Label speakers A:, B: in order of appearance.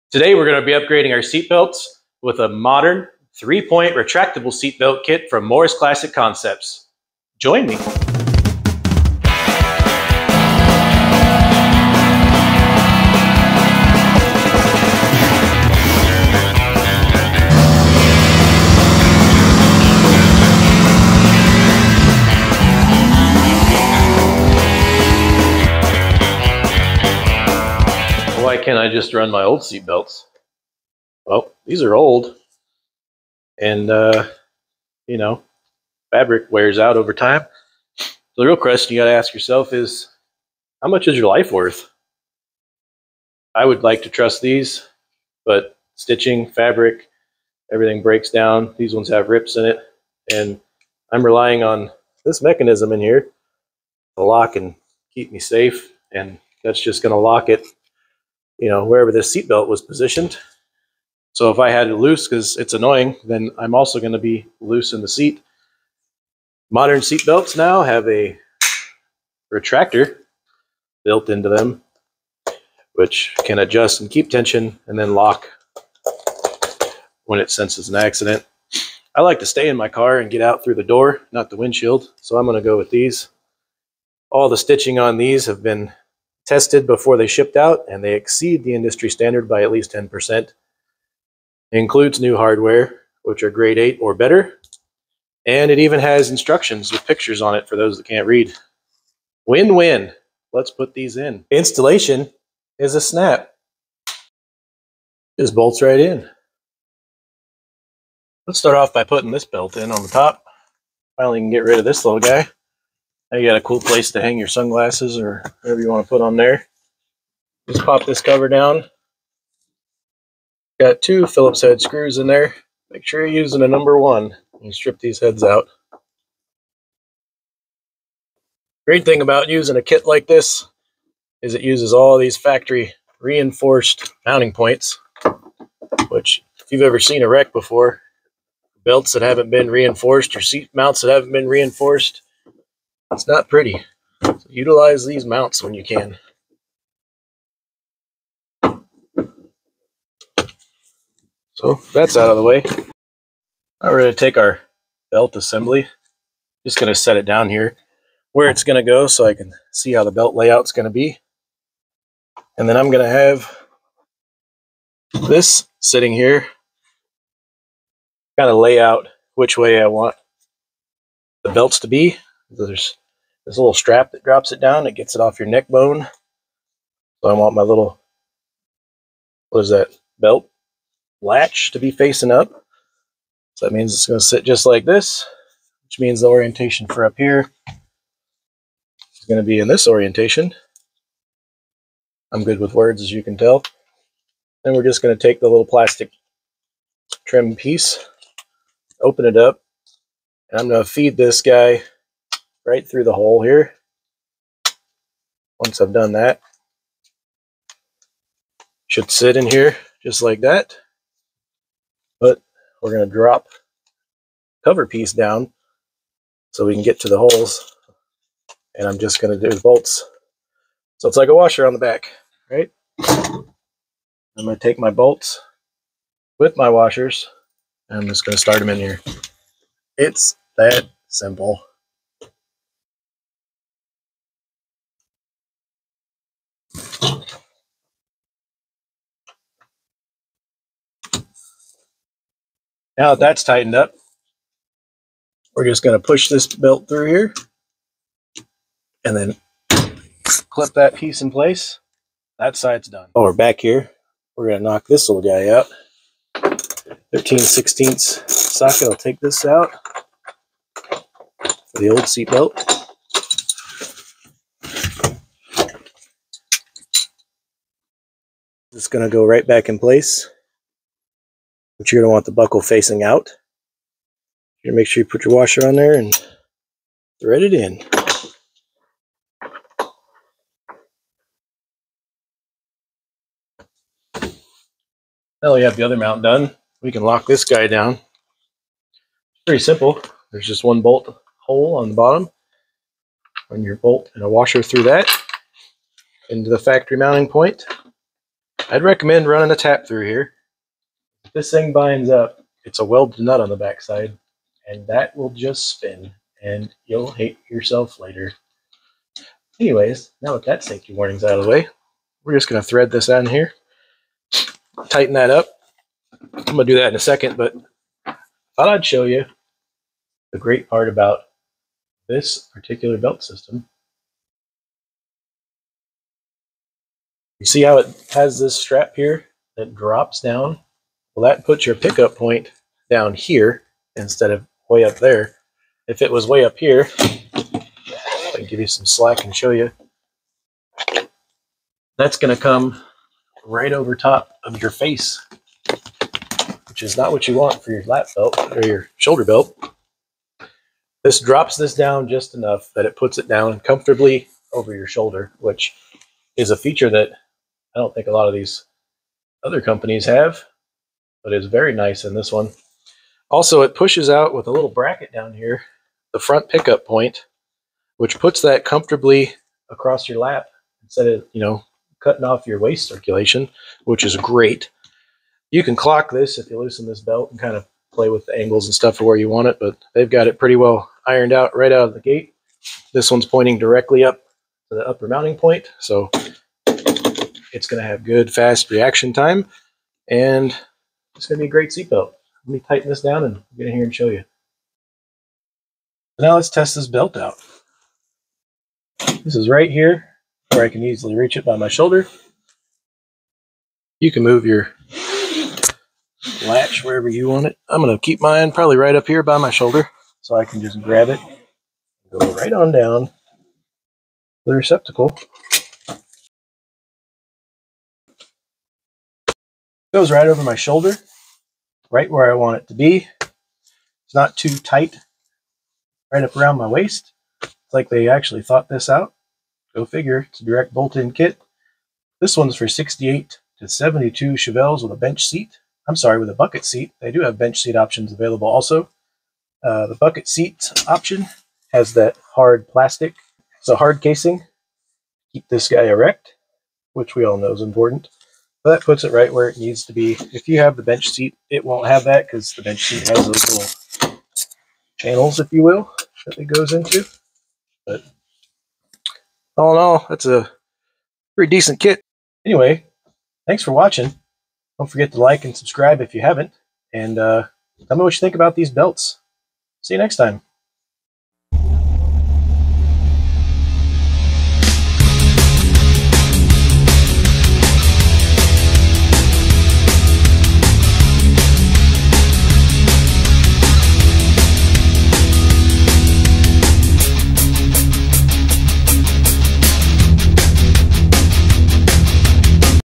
A: Today we're going to be upgrading our seat belts with a modern 3-point retractable seatbelt kit from Morris Clasic Concepts. Join me. Why can't I just run my old seat belts? Well, these are old, and fabric wears out over time. So the real question you got to ask yourself is, how much is your life worth? I would like to trust these, but stitching, fabric, everything breaks down. These ones have rips in it, and I'm relying on this mechanism in here to lock and keep me safe, and that's just going to lock it wherever this seatbelt was positioned. So if I had it loose, because it's annoying, then I'm also going to be loose in the seat. Modern seatbelts now have a retractor built into them, which can adjust and keep tension and then lock when it senses an accident. I like to stay in my car and get out through the door, not the windshield, so I'm going to go with these. All the stitching on these have been tested before they shipped out, and they exceed the industry standard by at least 10%. It includes new hardware, which are grade 8 or better, and it even has instructions with pictures on it for those that can't read. Win-win. Let's put these in. Installation is a snap. Just bolts right in. Let's start off by putting this belt in on the top. Finally can get rid of this little guy. Now you got a cool place to hang your sunglasses or whatever you want to put on there. Just pop this cover down. Got 2 Phillips head screws in there. Make sure you're using a number 1 and strip these heads out. Great thing about using a kit like this is it uses all these factory reinforced mounting points, which if you've ever seen a wreck before, belts that haven't been reinforced or seat mounts that haven't been reinforced, it's not pretty. So utilize these mounts when you can. So that's out of the way. Now we're going to take our belt assembly. Just going to set it down here where it's going to go so I can see how the belt layout's going to be. And then I'm going to have this sitting here, kind of lay out which way I want the belts to be. There's this little strap that drops it down. It gets it off your neck bone. So I want my little, belt latch to be facing up. So that means it's going to sit just like this, which means the orientation for up here is going to be in this orientation. I'm good with words, as you can tell. Then we're just going to take the little plastic trim piece, open it up, and I'm going to feed this guy right through the hole here. Once I've done that, should sit in here just like that. But we're going to drop the cover piece down so we can get to the holes. And I'm just going to do bolts. So it's like a washer on the back, right? I'm going to take my bolts with my washers, and I'm just going to start them in here. It's that simple. Now that that's tightened up, we're just going to push this belt through here and then clip that piece in place. That side's done. Oh, we're back here. We're going to knock this little guy out. 13/16 socket. I'll take this out for the old seat belt. It's going to go right back in place. But you're going to want the buckle facing out. You're going to make sure you put your washer on there and thread it in. Now we have the other mount done. We can lock this guy down. It's pretty simple. There's just one bolt hole on the bottom. Run your bolt and a washer through that into the factory mounting point. I'd recommend running a tap through here. If this thing binds up, it's a welded nut on the backside, and that will just spin, and you'll hate yourself later. Anyways, now that that safety warning's out of the way, we're just going to thread this on here, tighten that up. I'm going to do that in a second, but I thought I'd show you the great part about this particular belt system. You see how it has this strap here that drops down? Well, that puts your pickup point down here instead of way up there. If it was way up here, I can give you some slack and show you. That's going to come right over top of your face, which is not what you want for your lap belt or your shoulder belt. This drops this down just enough that it puts it down comfortably over your shoulder, which is a feature that I don't think a lot of these other companies have, but it's very nice in this one. Also, it pushes out with a little bracket down here, the front pickup point, which puts that comfortably across your lap instead of, cutting off your waist circulation, which is great. You can clock this if you loosen this belt and kind of play with the angles and stuff for where you want it, but they've got it pretty well ironed out right out of the gate. This one's pointing directly up to the upper mounting point, so it's going to have good, fast reaction time, and it's going to be a great seatbelt. Let me tighten this down and get in here and show you. Now let's test this belt out. This is right here where I can easily reach it by my shoulder. You can move your latch wherever you want it. I'm going to keep mine probably right up here by my shoulder so I can just grab it, go right on down the receptacle. Goes right over my shoulder, right where I want it to be. It's not too tight, right up around my waist. It's like they actually thought this out. Go figure, it's a direct bolt-in kit. This one's for 68 to 72 chevelles with a bench seat. I'm sorry, with a bucket seat. They do have bench seat options available also. The bucket seat option has that hard plastic. It's a hard casing. Keep this guy erect, which we all know is important. But that puts it right where it needs to be. If you have the bench seat, it won't have that because the bench seat has those little channels, if you will, that it goes into. But all in all, that's a pretty decent kit. Anyway, thanks for watching. Don't forget to like and subscribe if you haven't. And tell me what you think about these belts. See you next time.